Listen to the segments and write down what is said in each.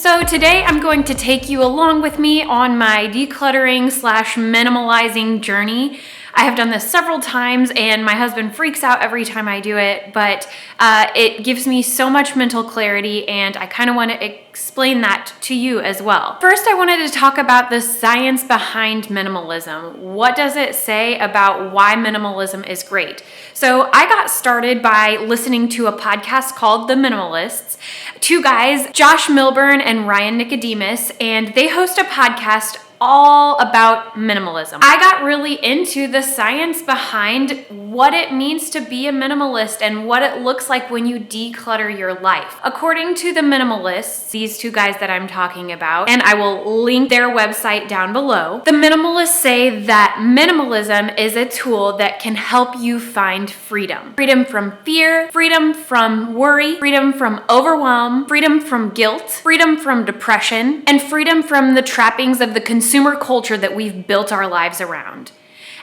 So today I'm going to take you along with me on my decluttering / minimalizing journey. I have done this several times and my husband freaks out every time I do it, but it gives me so much mental clarity and I kind of want to explain that to you as well. First, I wanted to talk about the science behind minimalism. What does it say about why minimalism is great? So I got started by listening to a podcast called The Minimalists. Two guys, Josh Milburn and Ryan Nicodemus, and they host a podcast all about minimalism. I got really into the science behind what it means to be a minimalist and what it looks like when you declutter your life. According to the Minimalists, these two guys that I'm talking about, and I will link their website down below, the Minimalists say that minimalism is a tool that can help you find freedom. Freedom from fear, freedom from worry, freedom from overwhelm, freedom from guilt, freedom from depression, and freedom from the trappings of the consumer culture that we've built our lives around.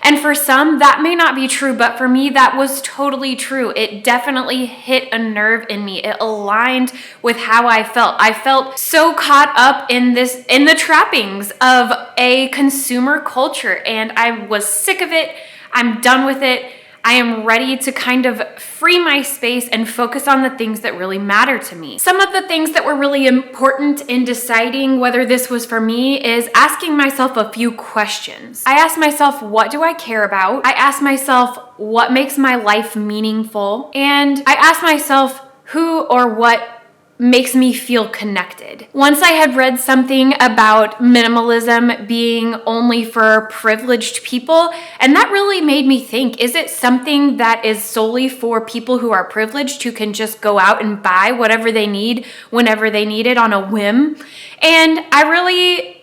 And for some, that may not be true, but for me, that was totally true. It definitely hit a nerve in me. It aligned with how I felt. I felt so caught up in the trappings of a consumer culture, and I was sick of it. I'm done with it. I am ready to kind of free my space and focus on the things that really matter to me. Some of the things that were really important in deciding whether this was for me is asking myself a few questions. I asked myself, what do I care about? I asked myself, what makes my life meaningful? And I asked myself, who or what makes me feel connected. Once I had read something about minimalism being only for privileged people, and that really made me think, is it something that is solely for people who are privileged who can just go out and buy whatever they need whenever they need it on a whim? And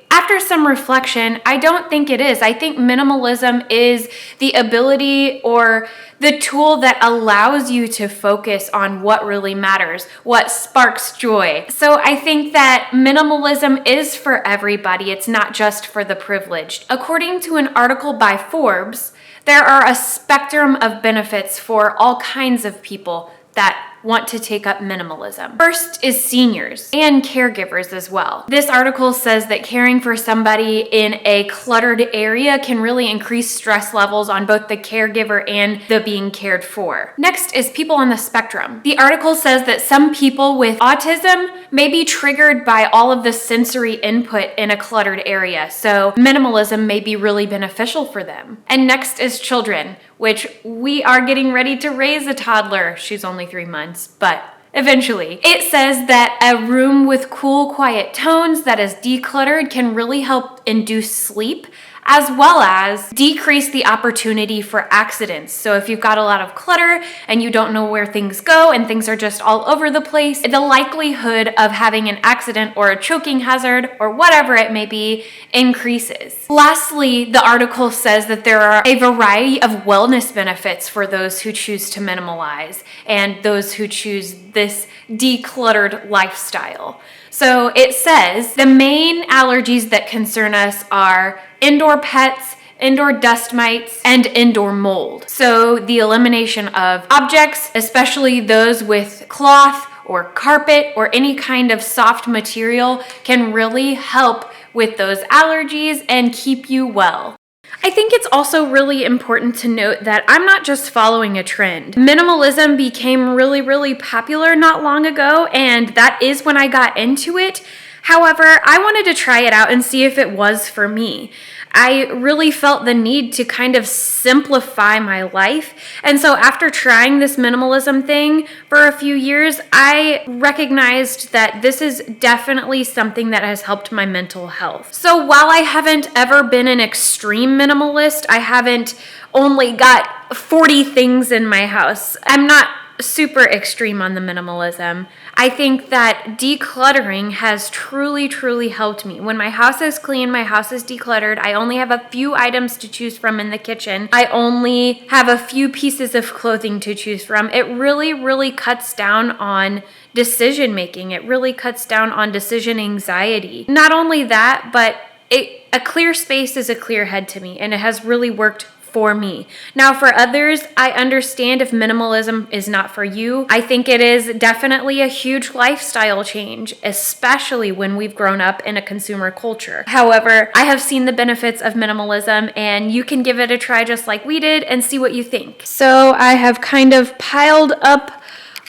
after some reflection, I don't think it is. I think minimalism is the ability or the tool that allows you to focus on what really matters, what sparks joy. So I think that minimalism is for everybody. It's not just for the privileged. According to an article by Forbes, there are a spectrum of benefits for all kinds of people that want to take up minimalism. First is seniors and caregivers as well. This article says that caring for somebody in a cluttered area can really increase stress levels on both the caregiver and the being cared for. Next is people on the spectrum. The article says that some people with autism may be triggered by all of the sensory input in a cluttered area, so minimalism may be really beneficial for them. And next is children, which we are getting ready to raise a toddler. She's only 3 months, but eventually. It says that a room with cool, quiet tones that is decluttered can really help induce sleep, as well as decrease the opportunity for accidents. So if you've got a lot of clutter and you don't know where things go and things are just all over the place, the likelihood of having an accident or a choking hazard or whatever it may be increases. Lastly, the article says that there are a variety of wellness benefits for those who choose to minimalize and those who choose this decluttered lifestyle. So it says the main allergies that concern us are indoor pets, indoor dust mites, and indoor mold. So the elimination of objects, especially those with cloth or carpet or any kind of soft material, can really help with those allergies and keep you well. I think it's also really important to note that I'm not just following a trend. Minimalism became really, really popular not long ago, and that is when I got into it. However, I wanted to try it out and see if it was for me. I really felt the need to kind of simplify my life. And so after trying this minimalism thing for a few years, I recognized that this is definitely something that has helped my mental health. So while I haven't ever been an extreme minimalist, I haven't only got 40 things in my house. I'm not super extreme on the minimalism. I think that decluttering has truly, truly helped me. When my house is clean, my house is decluttered, I only have a few items to choose from in the kitchen. I only have a few pieces of clothing to choose from. It really, really cuts down on decision making. It really cuts down on decision anxiety. Not only that, but a clear space is a clear head to me, and it has really worked for me. Now, for others, I understand if minimalism is not for you. I think it is definitely a huge lifestyle change, especially when we've grown up in a consumer culture. However, I have seen the benefits of minimalism, and you can give it a try just like we did and see what you think. So I have kind of piled up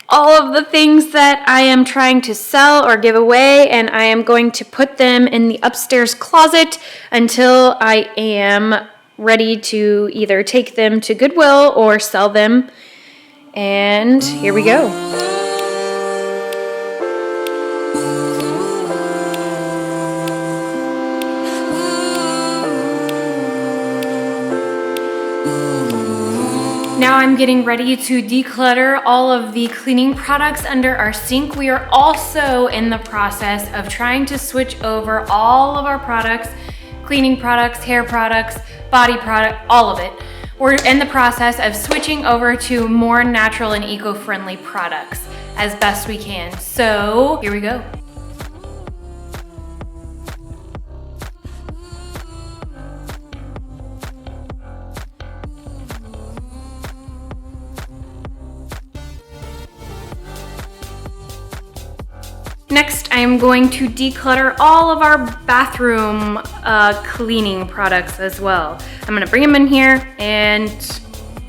all of the things that I am trying to sell or give away, and I am going to put them in the upstairs closet until I am ready to either take them to Goodwill or sell them. And here we go. Now I'm getting ready to declutter all of the cleaning products under our sink. We are also in the process of trying to switch over all of our products, cleaning products, hair products, body product, all of it. We're in the process of switching over to more natural and eco-friendly products as best we can. So here we go. Next, I am going to declutter all of our bathroom cleaning products as well. I'm gonna bring them in here and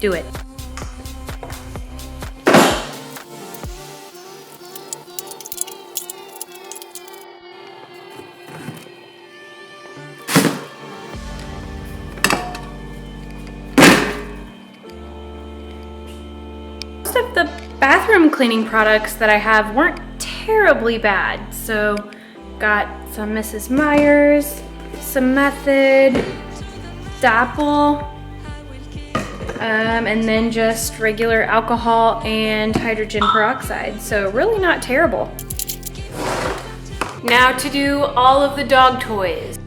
do it. Most of the bathroom cleaning products that I have weren't terribly bad. So got some Mrs. Meyer's, some Method, Dapple, and then just regular alcohol and hydrogen peroxide. So really not terrible. Now to do all of the dog toys.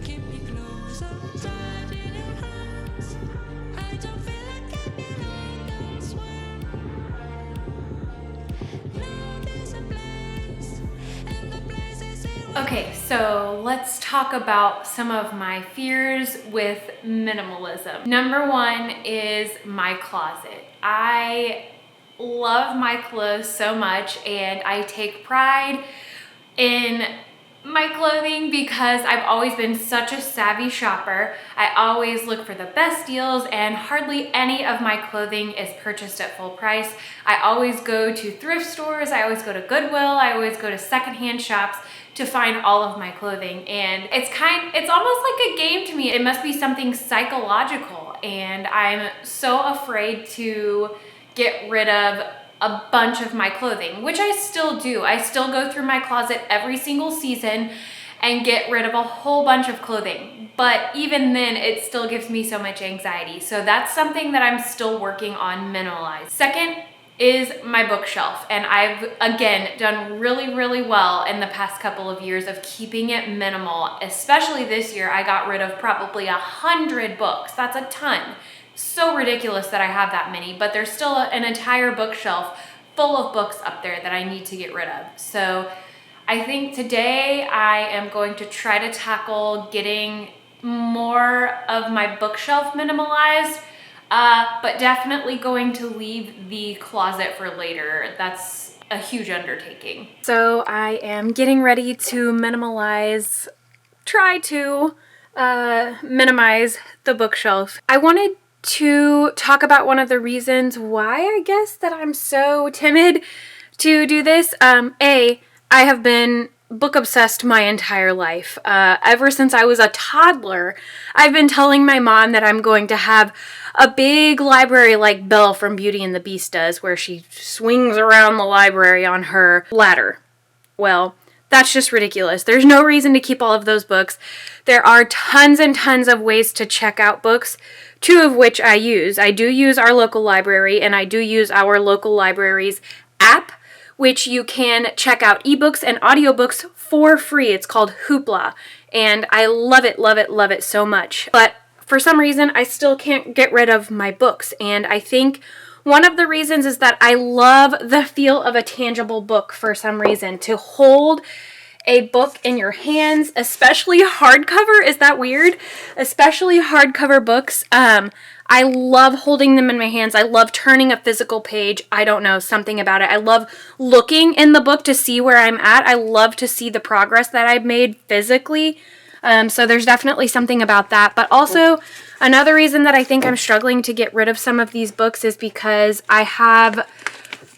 Okay, so let's talk about some of my fears with minimalism. Number one is my closet. I love my clothes so much, and I take pride in my clothing because I've always been such a savvy shopper. I always look for the best deals, and hardly any of my clothing is purchased at full price. I always go to thrift stores, I always go to Goodwill, I always go to secondhand shops to find all of my clothing. And it's almost like a game to me. It must be something psychological, and I'm so afraid to get rid of a bunch of my clothing, which I still do. I still go through my closet every single season and get rid of a whole bunch of clothing. But even then, it still gives me so much anxiety. So that's something that I'm still working on minimalize. Second is my bookshelf. And I've, again, done really, really well in the past couple of years of keeping it minimal. Especially this year, I got rid of probably 100 books. That's a ton. So ridiculous that I have that many, but there's still an entire bookshelf full of books up there that I need to get rid of. So I think today I am going to try to tackle getting more of my bookshelf minimalized, but definitely going to leave the closet for later. That's a huge undertaking. So I am getting ready to try to minimize the bookshelf. I wanted to talk about one of the reasons why I guess that I'm so timid to do this. I have been book obsessed my entire life. Ever since I was a toddler, I've been telling my mom that I'm going to have a big library like Belle from Beauty and the Beast does, where she swings around the library on her ladder. Well, that's just ridiculous. There's no reason to keep all of those books. There are tons and tons of ways to check out books, two of which I use. I do use our local library, and I do use our local library's app, which you can check out ebooks and audiobooks for free. It's called Hoopla, and I love it, love it, love it so much. But for some reason, I still can't get rid of my books, and I think one of the reasons is that I love the feel of a tangible book for some reason. To hold a book in your hands, especially hardcover. Is that weird? Especially hardcover books. I love holding them in my hands. I love turning a physical page. I don't know, something about it. I love looking in the book to see where I'm at. I love to see the progress that I've made physically. So there's definitely something about that. But also, another reason that I think I'm struggling to get rid of some of these books is because I have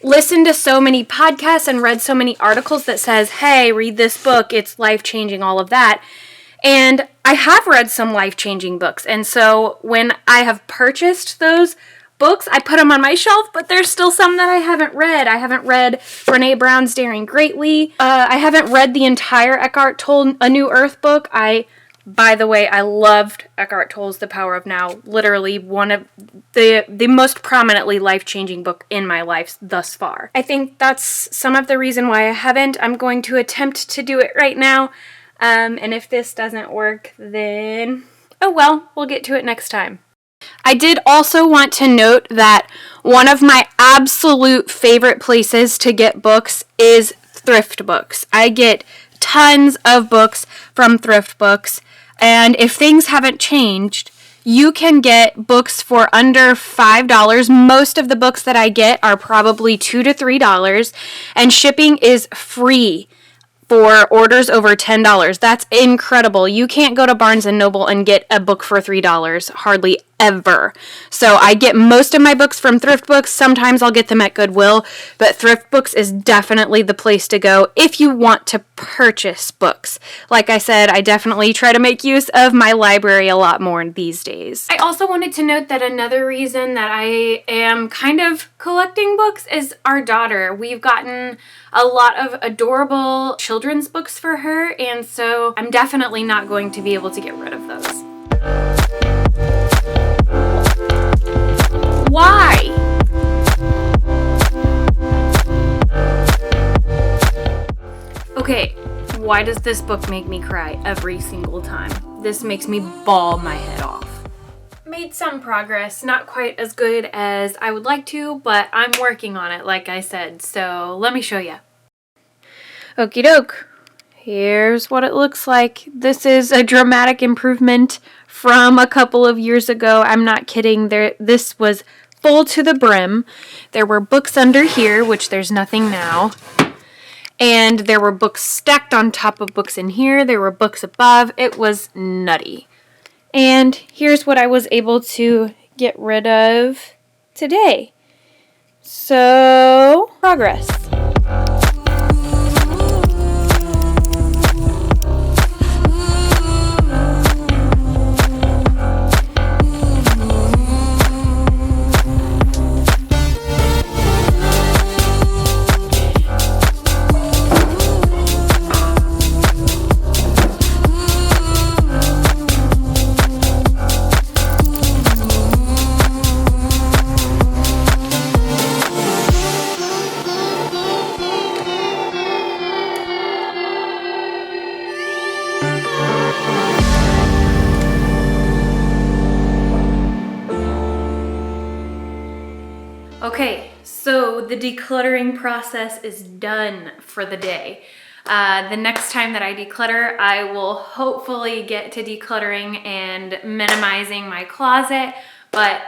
listened to so many podcasts and read so many articles that says, hey, read this book, it's life-changing, all of that. And I have read some life-changing books. And so when I have purchased those books, I put them on my shelf, but there's still some that I haven't read. I haven't read Brene Brown's Daring Greatly. I haven't read the entire Eckart Tolle A New Earth book. By the way, I loved Eckart Tolle's The Power of Now. Literally one of the most prominently life-changing book in my life thus far. I think that's some of the reason why I haven't. I'm going to attempt to do it right now. And if this doesn't work, then, oh well, we'll get to it next time. I did also want to note that one of my absolute favorite places to get books is thrift books. I get tons of books from thrift books, and if things haven't changed, you can get books for under $5. Most of the books that I get are probably $2 to $3, and shipping is free for orders over $10. That's incredible. You can't go to Barnes & Noble and get a book for $3, hardly ever. So I get most of my books from thrift books. Sometimes I'll get them at Goodwill, but thrift books is definitely the place to go if you want to purchase books. Like I said, I definitely try to make use of my library a lot more these days. I also wanted to note that another reason that I am kind of collecting books is our daughter. We've gotten a lot of adorable children's books for her, and so I'm definitely not going to be able to get rid of those. Why? Okay, why does this book make me cry every single time? This makes me bawl my head off. Made some progress, not quite as good as I would like to, but I'm working on it, like I said, so let me show you. Okie doke. Here's what it looks like. This is a dramatic improvement from a couple of years ago. I'm not kidding. This was full to the brim. There were books under here, which there's nothing now. And there were books stacked on top of books in here. There were books above. It was nutty. And here's what I was able to get rid of today. So, progress. Okay, so the decluttering process is done for the day. The next time that I declutter, I will hopefully get to decluttering and minimizing my closet. But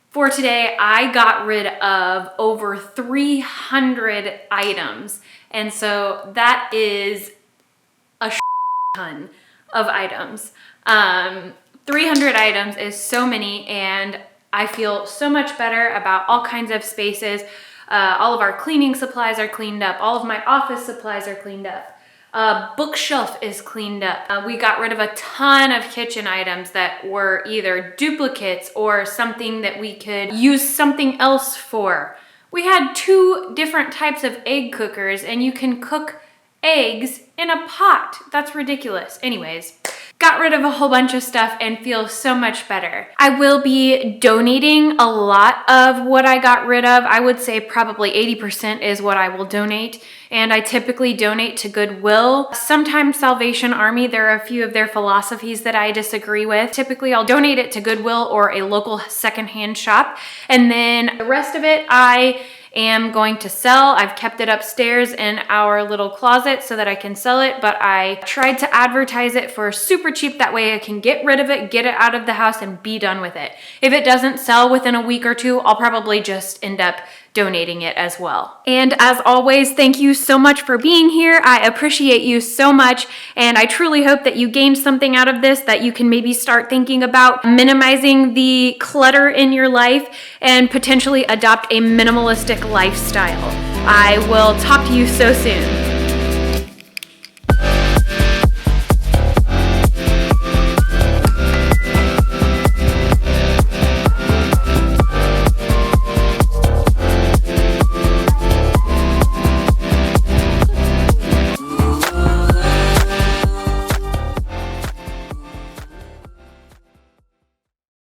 for today, I got rid of over 300 items. And so that is a ton of items. 300 items is so many, and I feel so much better about all kinds of spaces. All of our cleaning supplies are cleaned up. All of my office supplies are cleaned up. Bookshelf is cleaned up. We got rid of a ton of kitchen items that were either duplicates or something that we could use something else for. We had 2 different types of egg cookers, and you can cook eggs in a pot. That's ridiculous. Anyways, got rid of a whole bunch of stuff and feel so much better. I will be donating a lot of what I got rid of. I would say probably 80% is what I will donate, and I typically donate to Goodwill. Sometimes Salvation Army, there are a few of their philosophies that I disagree with. Typically I'll donate it to Goodwill or a local secondhand shop, and then the rest of it I am going to sell. I've kept it upstairs in our little closet so that I can sell it, but I tried to advertise it for super cheap. That way I can get rid of it, get it out of the house, and be done with it. If it doesn't sell within a week or two, I'll probably just end up donating it as well. And as always, thank you so much for being here. I appreciate you so much, and I truly hope that you gained something out of this, that you can maybe start thinking about minimizing the clutter in your life and potentially adopt a minimalistic lifestyle. I will talk to you so soon.